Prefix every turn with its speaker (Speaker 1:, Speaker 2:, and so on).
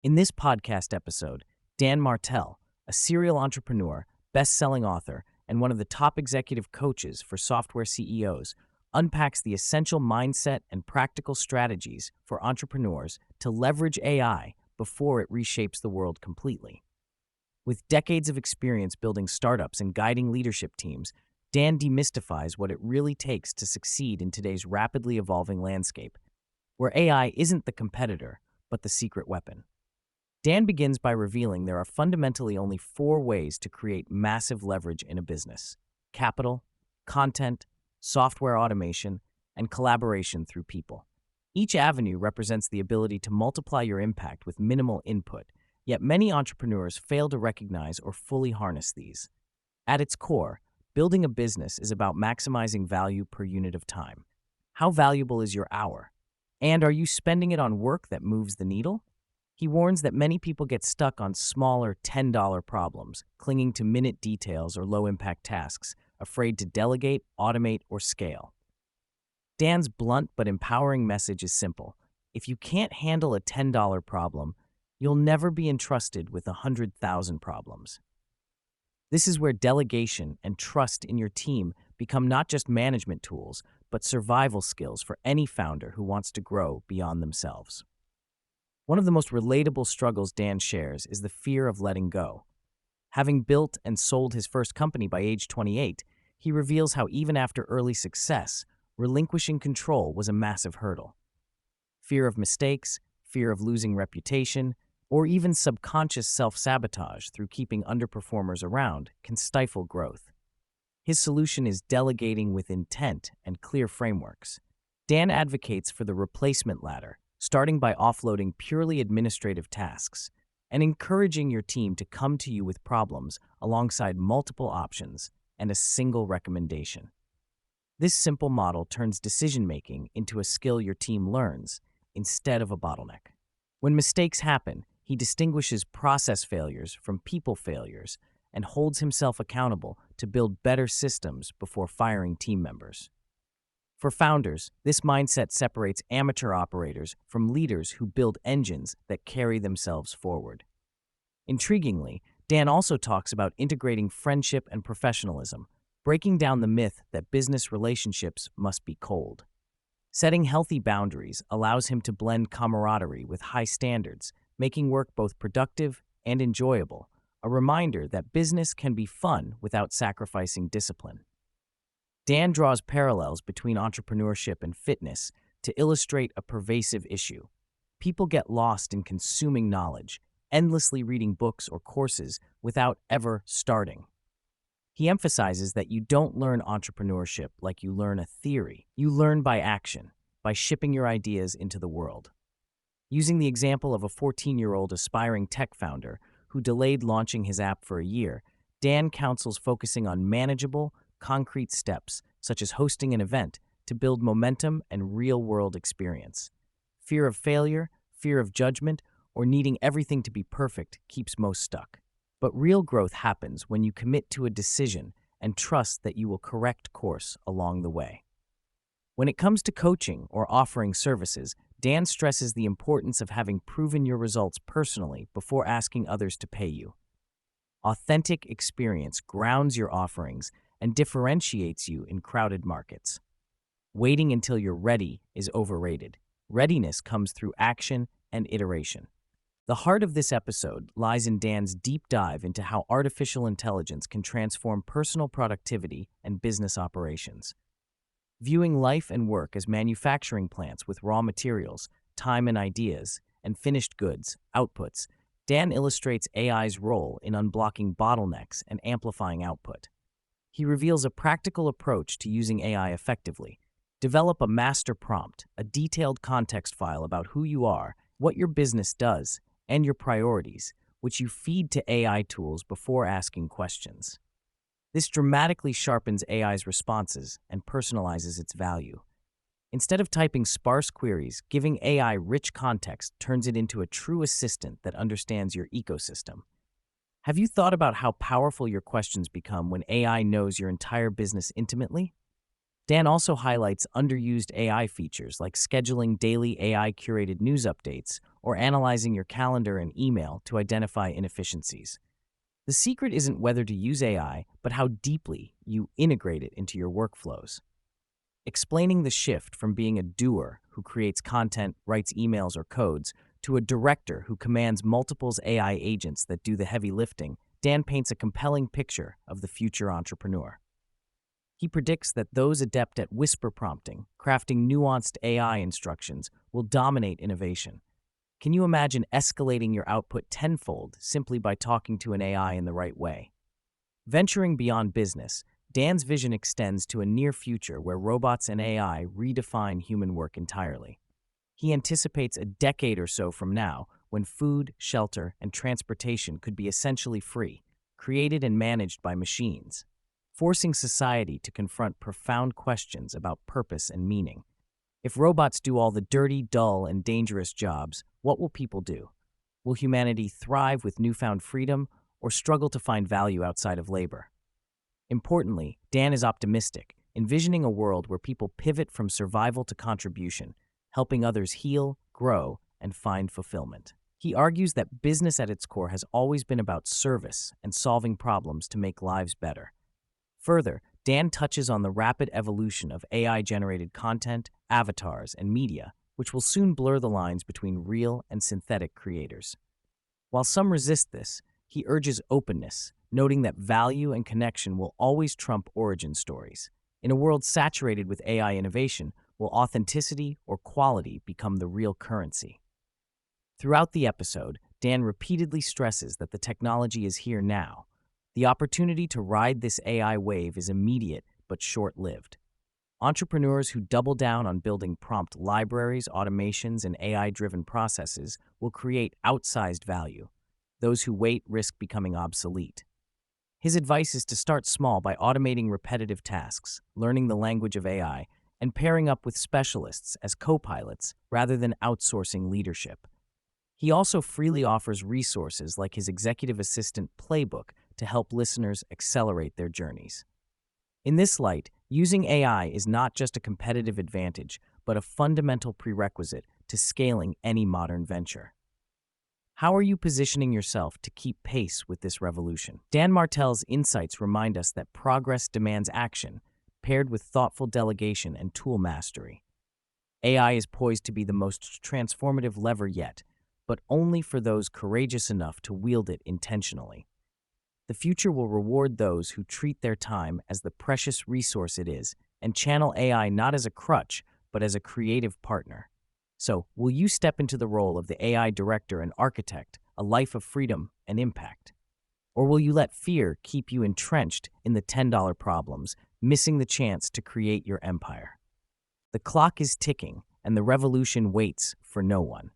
Speaker 1: In this podcast episode, Dan Martell, a serial entrepreneur, best-selling author, and one of the top executive coaches for software CEOs, unpacks the essential mindset and practical strategies for entrepreneurs to leverage AI before it reshapes the world completely. With decades of experience building startups and guiding leadership teams, Dan demystifies what it really takes to succeed in today's rapidly evolving landscape, where AI isn't the competitor, but the secret weapon. Dan begins by revealing there are fundamentally only four ways to create massive leverage in a business: capital, content, software automation, and collaboration through people. Each avenue represents the ability to multiply your impact with minimal input, yet many entrepreneurs fail to recognize or fully harness these. At its core, building a business is about maximizing value per unit of time. How valuable is your hour? And are you spending it on work that moves the needle? He warns that many people get stuck on smaller $10 problems, clinging to minute details or low-impact tasks, afraid to delegate, automate, or scale. Dan's blunt but empowering message is simple. If you can't handle a $10 problem, you'll never be entrusted with 100,000 problems. This is where delegation and trust in your team become not just management tools, but survival skills for any founder who wants to grow beyond themselves. One of the most relatable struggles Dan shares is the fear of letting go. Having built and sold his first company by age 28, he reveals how even after early success, relinquishing control was a massive hurdle. Fear of mistakes, fear of losing reputation, or even subconscious self-sabotage through keeping underperformers around can stifle growth. His solution is delegating with intent and clear frameworks. Dan advocates for the replacement ladder, starting by offloading purely administrative tasks and encouraging your team to come to you with problems alongside multiple options and a single recommendation. This simple model turns decision-making into a skill your team learns instead of a bottleneck. When mistakes happen, he distinguishes process failures from people failures and holds himself accountable to build better systems before firing team members. For founders, this mindset separates amateur operators from leaders who build engines that carry themselves forward. Intriguingly, Dan also talks about integrating friendship and professionalism, breaking down the myth that business relationships must be cold. Setting healthy boundaries allows him to blend camaraderie with high standards, making work both productive and enjoyable, a reminder that business can be fun without sacrificing discipline. Dan draws parallels between entrepreneurship and fitness to illustrate a pervasive issue. People get lost in consuming knowledge, endlessly reading books or courses without ever starting. He emphasizes that you don't learn entrepreneurship like you learn a theory. You learn by action, by shipping your ideas into the world. Using the example of a 14-year-old aspiring tech founder who delayed launching his app for a year, Dan counsels focusing on manageable, concrete steps, such as hosting an event, to build momentum and real-world experience. Fear of failure, fear of judgment, or needing everything to be perfect keeps most stuck. But real growth happens when you commit to a decision and trust that you will correct course along the way. When it comes to coaching or offering services, Dan stresses the importance of having proven your results personally before asking others to pay you. Authentic experience grounds your offerings and differentiates you in crowded markets. Waiting until you're ready is overrated. Readiness comes through action and iteration. The heart of this episode lies in Dan's deep dive into how artificial intelligence can transform personal productivity and business operations. Viewing life and work as manufacturing plants with raw materials, time and ideas, and finished goods, outputs, Dan illustrates AI's role in unblocking bottlenecks and amplifying output. He reveals a practical approach to using AI effectively. Develop a master prompt, a detailed context file about who you are, what your business does, and your priorities, which you feed to AI tools before asking questions. This dramatically sharpens AI's responses and personalizes its value. Instead of typing sparse queries, giving AI rich context turns it into a true assistant that understands your ecosystem. Have you thought about how powerful your questions become when AI knows your entire business intimately? Dan also highlights underused AI features like scheduling daily AI-curated news updates or analyzing your calendar and email to identify inefficiencies. The secret isn't whether to use AI, but how deeply you integrate it into your workflows. Explaining the shift from being a doer who creates content, writes emails or codes, to a director who commands multiples AI agents that do the heavy lifting, Dan paints a compelling picture of the future entrepreneur. He predicts that those adept at whisper prompting, crafting nuanced AI instructions, will dominate innovation. Can you imagine escalating your output tenfold simply by talking to an AI in the right way? Venturing beyond business, Dan's vision extends to a near future where robots and AI redefine human work entirely. He anticipates a decade or so from now when food, shelter, and transportation could be essentially free, created and managed by machines, forcing society to confront profound questions about purpose and meaning. If robots do all the dirty, dull, and dangerous jobs, what will people do? Will humanity thrive with newfound freedom or struggle to find value outside of labor? Importantly, Dan is optimistic, envisioning a world where people pivot from survival to contribution, helping others heal, grow, and find fulfillment. He argues that business at its core has always been about service and solving problems to make lives better. Further, Dan touches on the rapid evolution of AI-generated content, avatars, and media, which will soon blur the lines between real and synthetic creators. While some resist this, he urges openness, noting that value and connection will always trump origin stories. In a world saturated with AI innovation, will authenticity or quality become the real currency? Throughout the episode, Dan repeatedly stresses that the technology is here now. The opportunity to ride this AI wave is immediate but short-lived. Entrepreneurs who double down on building prompt libraries, automations, and AI-driven processes will create outsized value. Those who wait risk becoming obsolete. His advice is to start small by automating repetitive tasks, learning the language of AI, and pairing up with specialists as co-pilots rather than outsourcing leadership. He also freely offers resources like his executive assistant playbook to help listeners accelerate their journeys. In this light, using AI is not just a competitive advantage, but a fundamental prerequisite to scaling any modern venture. How are you positioning yourself to keep pace with this revolution? Dan Martell's insights remind us that progress demands action, paired with thoughtful delegation and tool mastery. AI is poised to be the most transformative lever yet, but only for those courageous enough to wield it intentionally. The future will reward those who treat their time as the precious resource it is and channel AI not as a crutch, but as a creative partner. So, will you step into the role of the AI director and architect, a life of freedom and impact? Or will you let fear keep you entrenched in the $10 problems, missing the chance to create your empire? The clock is ticking, and the revolution waits for no one.